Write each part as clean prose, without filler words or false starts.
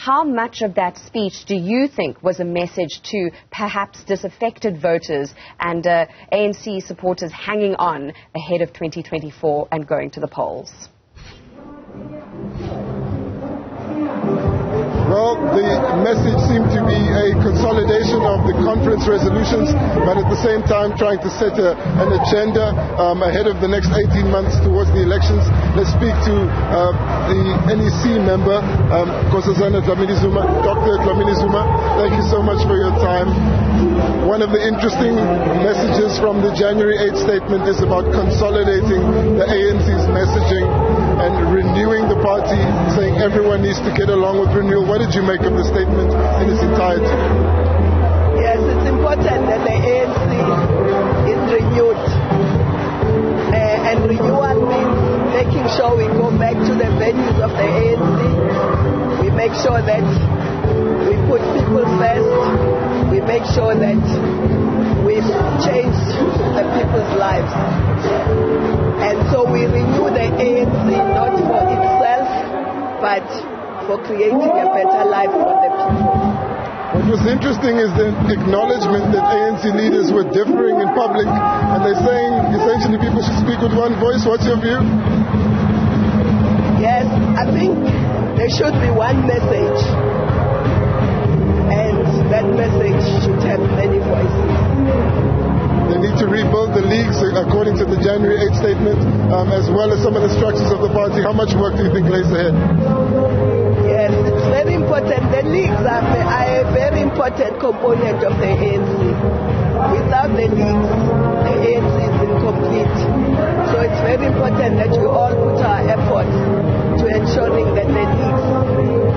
how much of that speech do you think was a message to perhaps disaffected voters and ANC supporters hanging on ahead of 2024 and going to the polls? Well, the message seemed to be a consolidation of the conference resolutions, but at the same time trying to set an agenda ahead of the next 18 months towards the elections. Let's speak to the NEC member, Nkosazana Dlamini Zuma. Dr. Dlamini Zuma, thank you so much for your time. One of the interesting messages from the January 8th statement is about consolidating the ANC's messaging and renewing the party, saying everyone needs to get along with renewal. What did you make of the statement in its entirety? Yes, it's important that the ANC is renewed. And renewal means making sure we go back to the values of the ANC. We make sure that we put people first. We make sure that we've changed the people's lives. And so we renew the ANC not for itself, but for creating a better life for the people. What was interesting is the acknowledgement that ANC leaders were differing in public, and they're saying essentially people should speak with one voice. What's your view? Yes, I think there should be one message, and that message should have many voices. They need to rebuild the leagues according to the January 8th statement, as well as some of the structures of the party. How much work do you think lays ahead? Yes, it's very important. The leagues are a very important component of the ANC. Without the leagues, the ANC is incomplete. So it's very important that we all put our efforts to ensuring that the leagues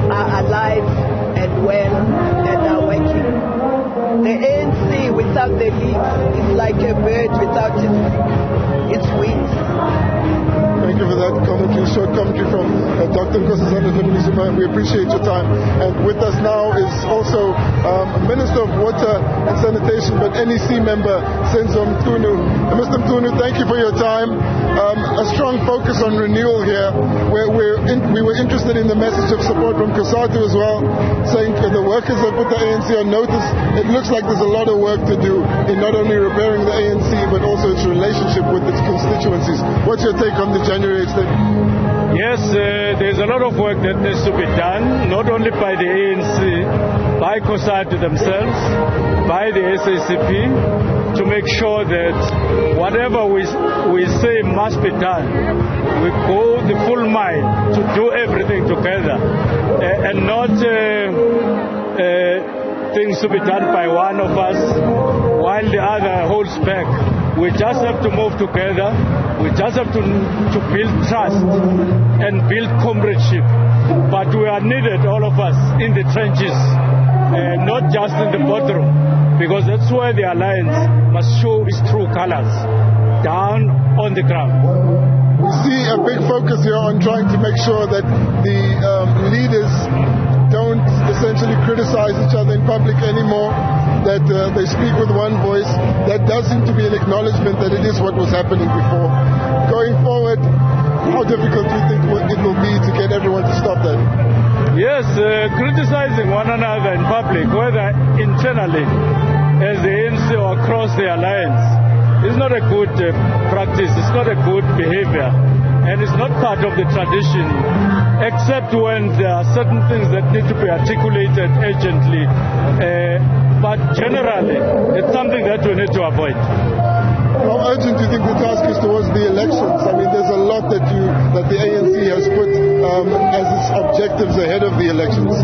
are alive and well and are working. The ANC without the leagues is like a bird without its wings. Thank you for that commentary, short commentary from Dr. Nkosazana Dlamini Zuma. We appreciate your time. And with us now is also Minister of Water and Sanitation, but NEC member, Senzo Mtunu. Mr. Mtunu, thank you for your time. A strong focus on renewal here. We were interested in the message of support from COSATU as well, saying the workers have put the ANC on notice. It looks like there's a lot of work to do in not only repairing the ANC, but also its relationship with its constituencies. What's your take on the January 8th statement? Yes, there's a lot of work that needs to be done, not only by the ANC, by COSATU themselves, by the SACP, to make sure that whatever we say must be done, we go the full mile to do everything together, and not things to be done by one of us while the other holds back. We just have to move together. We just have to build trust and build comradeship. But we are needed, all of us, in the trenches, not just in the boardroom, because that's where the alliance must show its true colors, down on the ground. We see a big focus here on trying to make sure that the leaders don't essentially criticize each other in public anymore, that they speak with one voice. That does seem to be an acknowledgement that it is what was happening before. Going forward, how difficult do you think it will be to get everyone to stop that? Yes, criticizing one another in public, whether internally as the ANC or across the alliance, is not a good practice, it's not a good behavior, and it's not part of the tradition, except when there are certain things that need to be articulated urgently. But generally, it's something that we need to avoid. How urgent do you think the task is towards the elections? I mean, there's a lot that the ANC has put as its objectives ahead of the elections.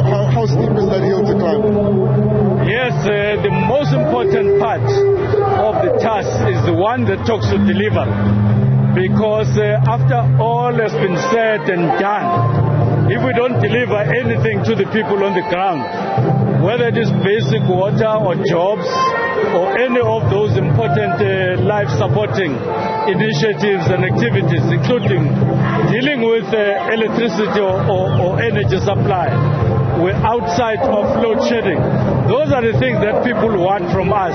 How steep is that hill to climb? Yes, the most important part of the task is the one that talks to deliver. Because after all has been said and done, if we don't deliver anything to the people on the ground, whether it is basic water or jobs or any of those important life-supporting initiatives and activities, including dealing with electricity or energy supply, we're outside of load shedding. Those are the things that people want from us.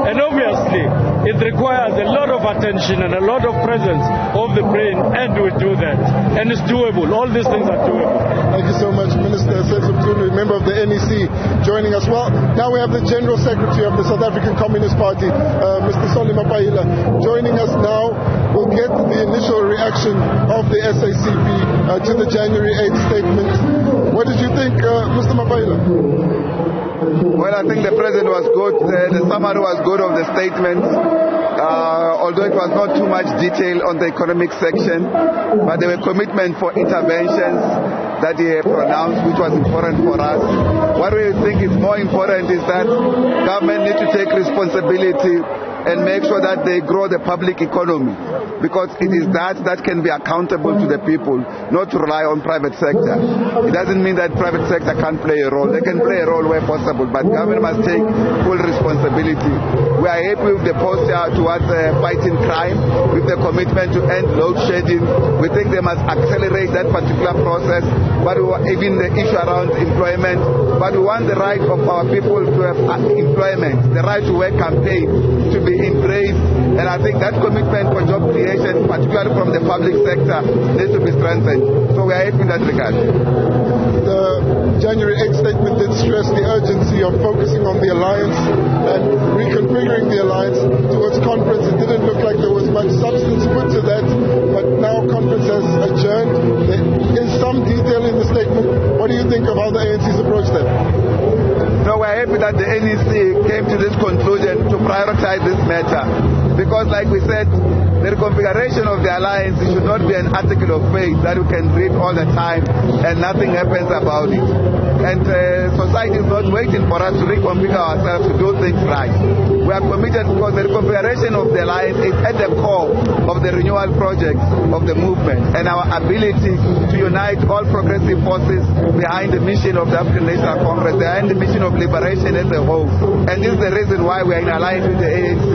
And obviously, it requires a lot of attention and a lot of presence of the brain, and we do that. And it's doable. All these things are doable. Thank you so much, Minister Senzo Mtunu, member of the NEC, joining us. Well, now we have the General Secretary of the South African Communist Party, Mr. Solly Mapaila, joining us now. We'll get the initial reaction of the SACP to the January 8th statement. What did you think, Mr. Mapaila? Well, I think the President was good. The summary was good of the statement. Although it was not too much detail on the economic section, but there were commitment for interventions that he pronounced, which was important for us. What we think is more important is that government need to take responsibility and make sure that they grow the public economy, because it is that can be accountable to the people, not to rely on private sector. It doesn't mean that private sector can't play a role. They can play a role where possible, but government must take full responsibility. We are happy with the posture towards fighting crime, with the commitment to end load shedding. We think they must accelerate that particular process, but even the issue around employment. But we want the right of our people to have employment, the right to work campaign to be embraced, and I think that commitment for job creation, particularly from the public sector, needs to be strengthened. So we are happy in that regard. The January 8th statement did stress the urgency of focusing on the alliance and reconfiguring the alliance towards conference. It didn't look like there was much substance put to that, but now conference has adjourned. There is some detail in the statement. What do you think of how the ANC's approached that? So we're happy that the NEC came to this conclusion to prioritize this matter, because like we said, the reconfiguration of the alliance should not be an article of faith that you can read all the time and nothing happens about it. And society is not waiting for us to reconfigure ourselves to do things right. We are committed, because the reconfiguration of the alliance is at the core of the renewal project of the movement and our ability to unite all progressive forces behind the mission of the African National Congress, behind the mission of liberation as a whole. And this is the reason why we are in alliance with the ANC.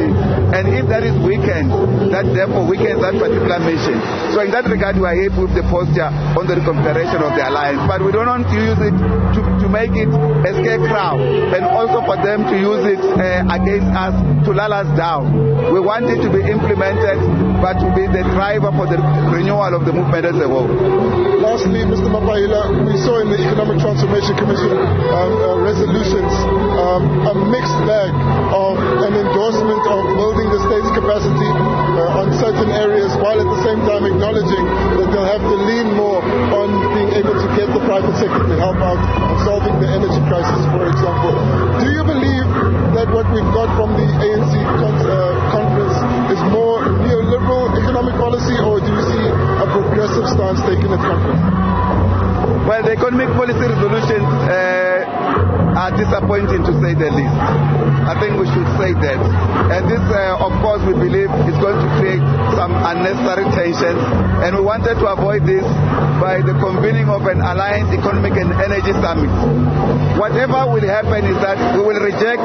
And if that is weakened, that therefore weakens that particular mission. So in that regard, we are happy with the posture on the reconfiguration of the alliance. But we don't want to use it to make it a scarecrow, and also for them to use it against us to lull us down. We want it to be implemented, but to be the driver for the renewal of the movement as a whole. Lastly, Mr. Mapaila, we saw in the Economic Transformation Commission resolutions a mixed bag of an endorsement of building the state's capacity on certain areas, while at the same time acknowledging that they'll have to lean more on being able to get the private sector to help out in solving the energy crisis, for example. Do you believe that what we've got from the ANC conference is more neoliberal economic policy, or do you see a progressive stance taken at conference? Well, the economic policy resolutions are disappointing, to say the least. I think we should say that. And this, of course, we believe is going to create some unnecessary tensions. And we wanted to avoid this by the convening of an Alliance Economic and Energy Summit. Whatever will happen is that we will reject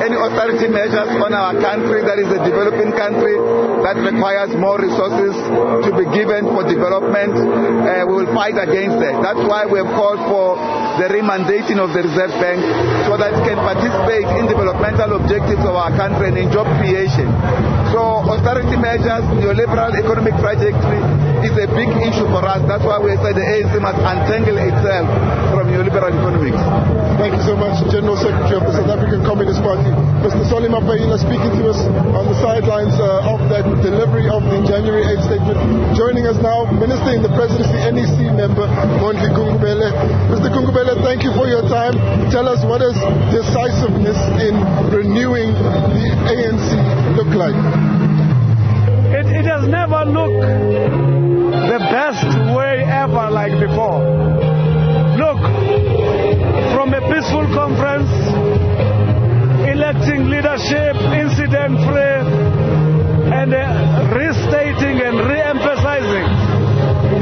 any austerity measures on our country that is a developing country that requires more resources to be given for development. We will fight against that. That's why we have called for the remandating of the Reserve Bank so that it can participate in developmental objectives of our country and in job creation. So austerity measures, neoliberal economic trajectory is a big issue for us. That's why we say the ANC must untangle itself from neoliberal economics. Thank you so much, General Secretary of the South African Communist Party, Mr. Solly Mapaila, speaking to us on the sidelines of that delivery of the January 8th statement. Joining us now, Minister in the Presidency, NEC member, Mondli Gungubele. Mr. Gungubele, thank you for your time. Tell us, what does decisiveness in renewing the ANC look like? It has never looked the best way ever like before. Look, from a peaceful conference, electing leadership, incident-free, and restating and re-emphasizing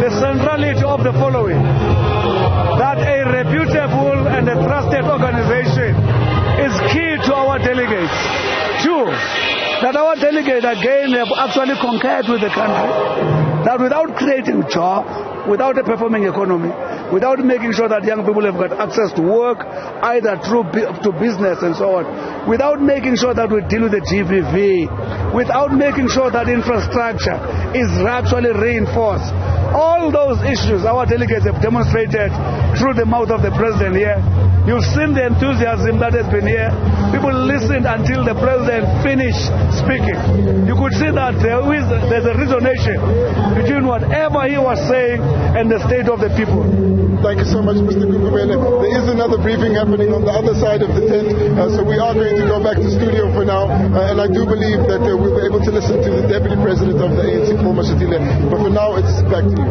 the centrality of the following: that a reputable and a trusted organization is key to our delegates. Two, that our delegates again have actually concurred with the country that without creating jobs, without a performing economy, without making sure that young people have got access to work, either to business and so on, without making sure that we deal with the GBV, without making sure that infrastructure is actually reinforced. All those issues our delegates have demonstrated through the mouth of the president here. You've seen the enthusiasm that has been here. People listened until the president finished speaking. You could see that there's a resonation between whatever he was saying and the state of the people. Thank you so much, Mr. Nkosazana. There is another briefing happening on the other side of the tent, so we are going to go back to studio for now, and I do believe that we'll be able to listen to the Deputy President of the ANC, former Shatile. But for now, it's back to you.